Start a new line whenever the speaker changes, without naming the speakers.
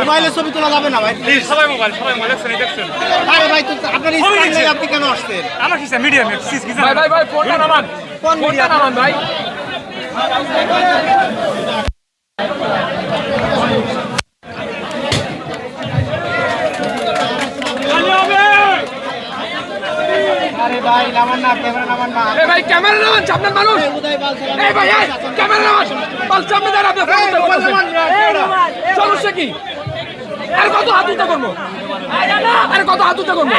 মোবাইলের ছবি তোলা যাবে না ভাই,
সবাই মোবাইল দেখছেন।
আরে ভাই তো আপনার স্টাইল আপনি কেন আসছেন?
আমার কি মিডিয়াম
ভাই ফোনটা নামান,
কোন মিডিয়া
নামান ভাই।
আরে ভাই নামান না, ক্যামেরা নামান না।
এই ভাই ক্যামেরা নামান, সামনের মানুষ। এই ভাই ক্যামেরা নামান, বল সামনে দাঁড়া। সমস্যা কি? আরে কত হাত উঠা করবো, আরে কত হাত উঠা করবো।